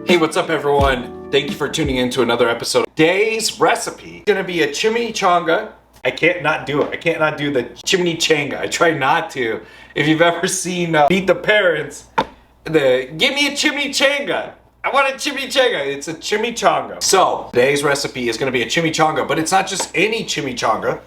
Hey, what's up everyone? Thank you for tuning in to another episode. Today's recipe is gonna be a chimichanga. I can't not do it. I can't not do the chimichanga. I try not to. If you've ever seen Meet the Parents, give me a chimichanga. I want a chimichanga. It's a chimichanga. So today's recipe is gonna be a chimichanga, but it's not just any chimichanga.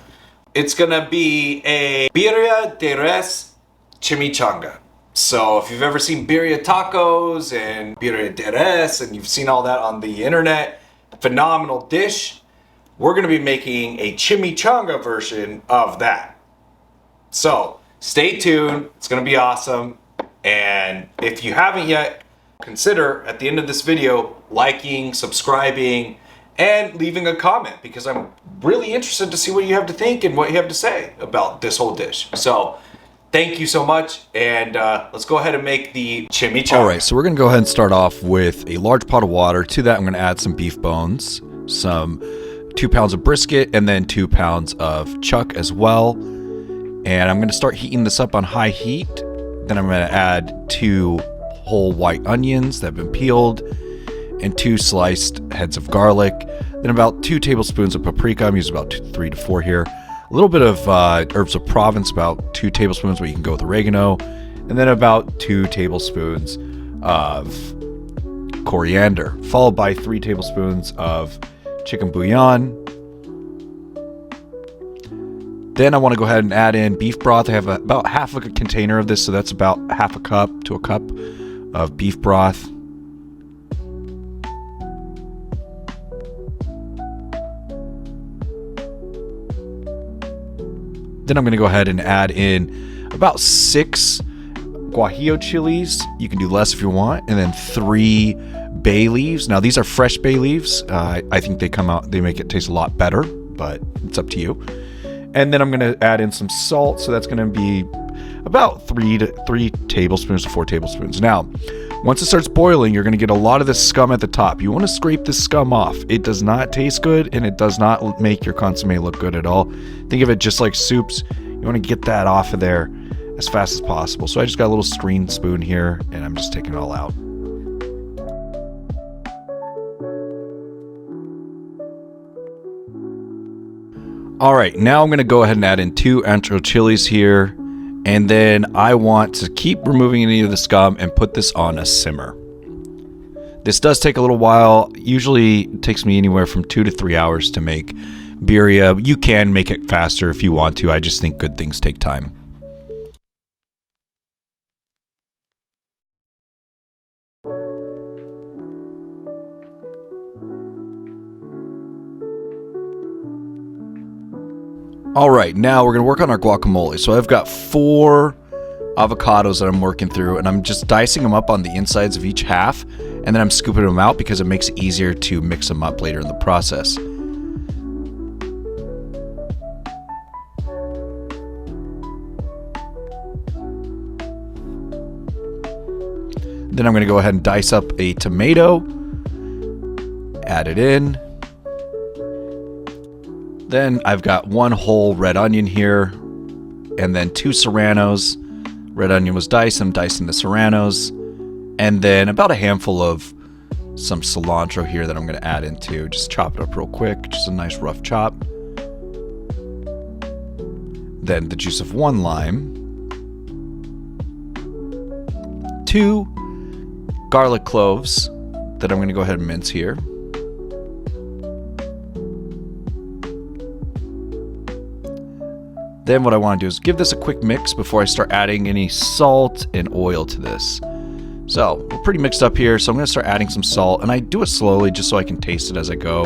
It's gonna be a birria de res chimichanga. So if you've ever seen birria tacos and birria de res and you've seen all that on the internet, phenomenal dish. We're gonna be making a chimichanga version of that. So stay tuned, it's gonna be awesome. And if you haven't yet, consider at the end of this video, liking, subscribing, and leaving a comment because I'm really interested to see what you have to think and what you have to say about this whole dish. So thank you so much, and let's go ahead and make the chimichanga. All right, so we're gonna go ahead and start off with a large pot of water. To that, I'm gonna add some beef bones, some 2 pounds of brisket, and then 2 pounds of chuck as well. And I'm gonna start heating this up on high heat. Then I'm gonna add 2 whole white onions that have been peeled, and 2 sliced heads of garlic. Then about 2 tablespoons of paprika. I'm using about 3 to 4 here. A little bit of herbs of Provence, about 2 tablespoons, but you can go with oregano. And then about 2 tablespoons of coriander, followed by 3 tablespoons of chicken bouillon. Then I want to go ahead and add in beef broth. I have about half of a container of this, so that's about half a cup to a cup of beef broth. Then I'm going to go ahead and add in about 6 Guajillo chilies. You can do less if you want. And then 3 bay leaves. Now these are fresh bay leaves. I think they make it taste a lot better, but it's up to you. And then I'm going to add in some salt. So that's going to be about 3 tablespoons to 4 tablespoons. Now, once it starts boiling, you're going to get a lot of this scum at the top. You want to scrape this scum off. It does not taste good, and it does not make your consommé look good at all. Think of it just like soups. You want to get that off of there as fast as possible. So I just got a little screen spoon here, and I'm just taking it all out. All right, now I'm going to go ahead and add in 2 ancho chilies here. And then I want to keep removing any of the scum and put this on a simmer. This does take a little while. Usually it takes me anywhere from 2 to 3 hours to make birria. You can make it faster if you want to. I just think good things take time. All right, now we're gonna work on our guacamole. So I've got 4 avocados that I'm working through, and I'm just dicing them up on the insides of each half, and then I'm scooping them out because it makes it easier to mix them up later in the process. Then I'm gonna go ahead and dice up a tomato, add it in. Then I've got 1 whole red onion here, and then 2 serranos. Red onion was diced, I'm dicing the serranos. And then about a handful of some cilantro here that I'm going to add into. Just chop it up real quick, just a nice rough chop. Then the juice of 1 lime. 2 garlic cloves that I'm going to go ahead and mince here. Then what I want to do is give this a quick mix before I start adding any salt and oil to this. So we're pretty mixed up here, so I'm going to start adding some salt, and I do it slowly just so I can taste it as I go,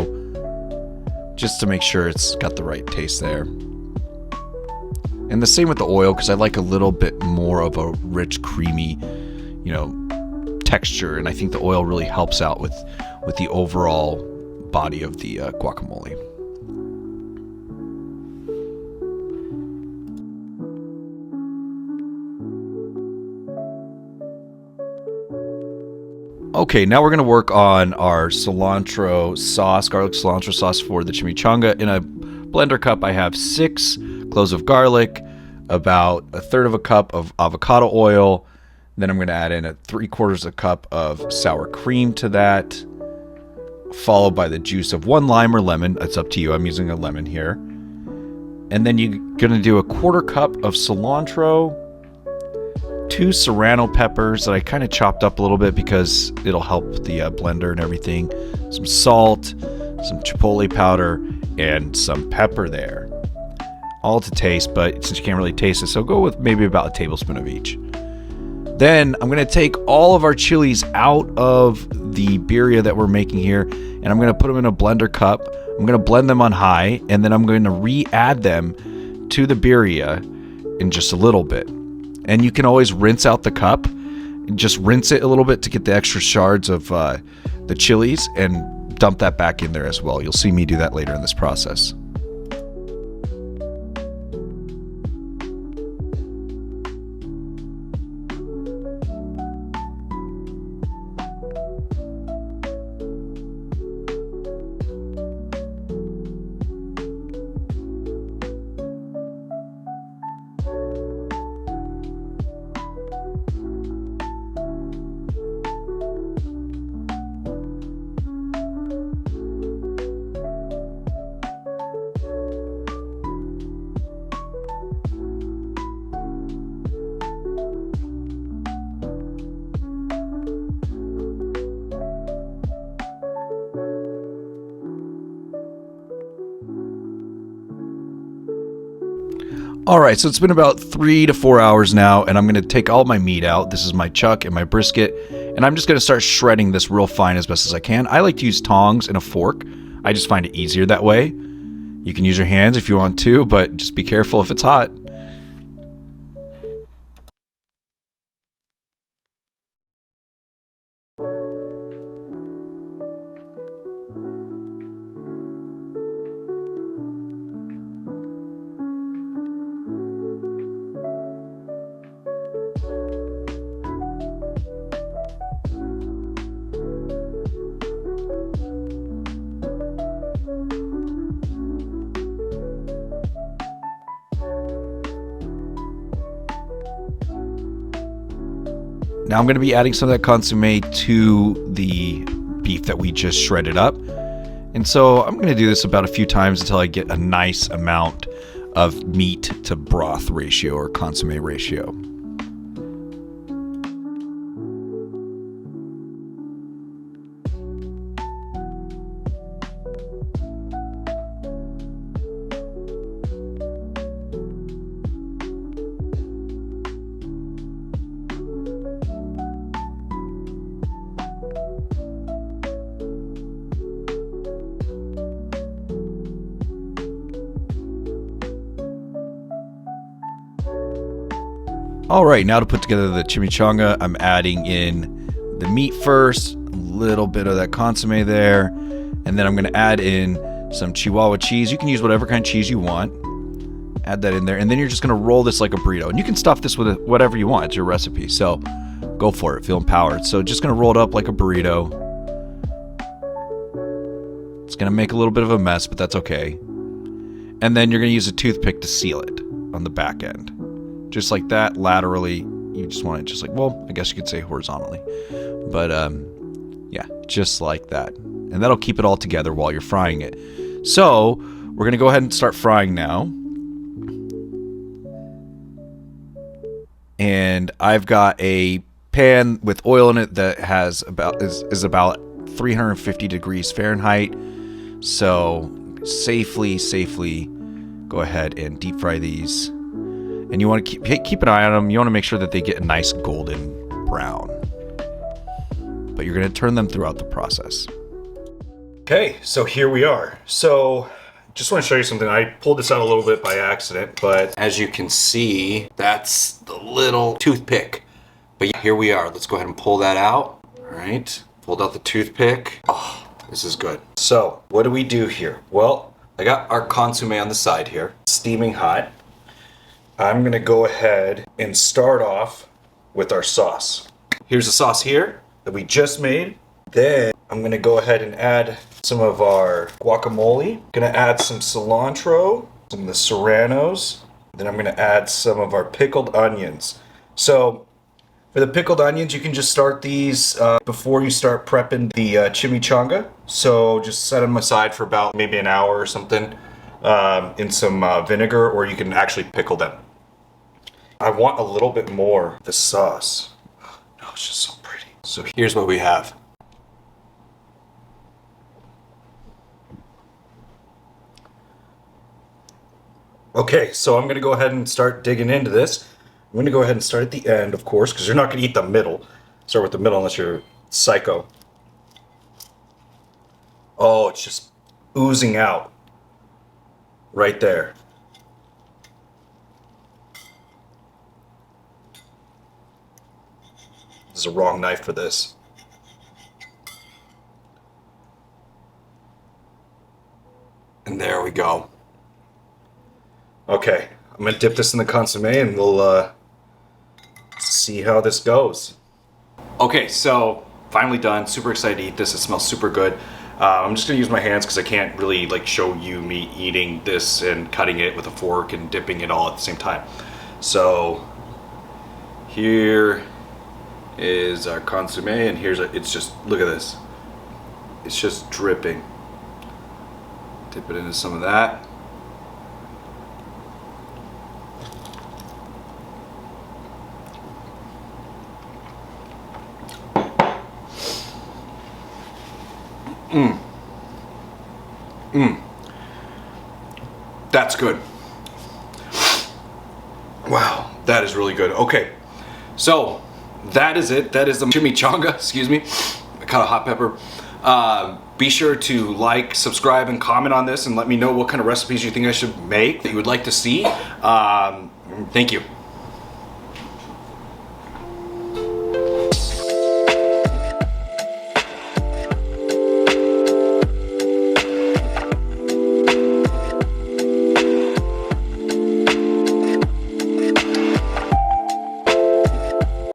just to make sure it's got the right taste there. And the same with the oil, because I like a little bit more of a rich, creamy, texture, and I think the oil really helps out with the overall body of the guacamole. Okay, now we're going to work on our cilantro sauce, garlic cilantro sauce for the chimichanga. In a blender cup, I have 6 cloves of garlic, about 1/3 of a cup of avocado oil, Then I'm going to add in a 3/4 cup of sour cream to that, followed by the juice of 1 lime or lemon. It's up to you. I'm using a lemon here. And then you're going to do a 1/4 cup of cilantro, 2 serrano peppers that I kind of chopped up a little bit because it'll help the blender and everything, some salt, some chipotle powder, and some pepper there. All to taste, but since you can't really taste it, so go with maybe about a tablespoon of each. Then I'm going to take all of our chilies out of the birria that we're making here, and I'm going to put them in a blender cup. I'm going to blend them on high, and then I'm going to re-add them to the birria in just a little bit. And you can always rinse out the cup. Just rinse it a little bit to get the extra shards of the chilies and dump that back in there as well. You'll see me do that later in this process. All right, so it's been about 3 to 4 hours now, and I'm going to take all my meat out. This is my chuck and my brisket, and I'm just going to start shredding this real fine as best as I can. I like to use tongs and a fork. I just find it easier that way. You can use your hands if you want to, but just be careful if it's hot. Now I'm going to be adding some of that consomme to the beef that we just shredded up. And so I'm going to do this about a few times until I get a nice amount of meat to broth ratio or consomme ratio. All right, now to put together the chimichanga, I'm adding in the meat first, a little bit of that consomme there, and then I'm going to add in some Chihuahua cheese. You can use whatever kind of cheese you want. Add that in there, and then you're just going to roll this like a burrito. And you can stuff this with whatever you want. It's your recipe, so go for it. Feel empowered. So just going to roll it up like a burrito. It's going to make a little bit of a mess, but that's okay. And then you're going to use a toothpick to seal it on the back end. Just like that, laterally. You just want it just like, well, I guess you could say horizontally. But yeah, just like that. And that'll keep it all together while you're frying it. So we're going to go ahead and start frying now. And I've got a pan with oil in it that has is about 350 degrees Fahrenheit. So safely go ahead and deep fry these. And you want to keep an eye on them. You want to make sure that they get a nice golden brown. But you're going to turn them throughout the process. Okay, so here we are. So just want to show you something. I pulled this out a little bit by accident, but as you can see, that's the little toothpick. But here we are. Let's go ahead and pull that out. All right, pulled out the toothpick. Oh, this is good. So what do we do here? Well, I got our consomme on the side here, steaming hot. I'm gonna go ahead and start off with our sauce. Here's the sauce here that we just made. Then I'm gonna go ahead and add some of our guacamole. Gonna add some cilantro, some of the serranos. Then I'm gonna add some of our pickled onions. So For the pickled onions, you can just start these before you start prepping the chimichanga. So just set them aside for about maybe an hour or something in some vinegar, or you can actually pickle them. I want a little bit more of the sauce. Oh, it's just so pretty. So here's what we have. Okay, so I'm gonna go ahead and start digging into this. I'm gonna go ahead and start at the end, of course, because you're not gonna eat the middle. Start with the middle unless you're psycho. Oh, it's just oozing out right there. This is a wrong knife for this. And there we go. Okay, I'm gonna dip this in the consomme and we'll see how this goes. Okay, so finally done. Super excited to eat this. It smells super good. I'm just gonna use my hands because I can't really like show you me eating this and cutting it with a fork and dipping it all at the same time. So here is our consomme, and it's just, look at this. It's just dripping. Dip it into some of that. That's good. Wow, that is really good. Okay, so that is it. That is the chimichanga, excuse me. I cut a hot pepper. Be sure to like, subscribe, and comment on this and let me know what kind of recipes you think I should make that you would like to see. Thank you.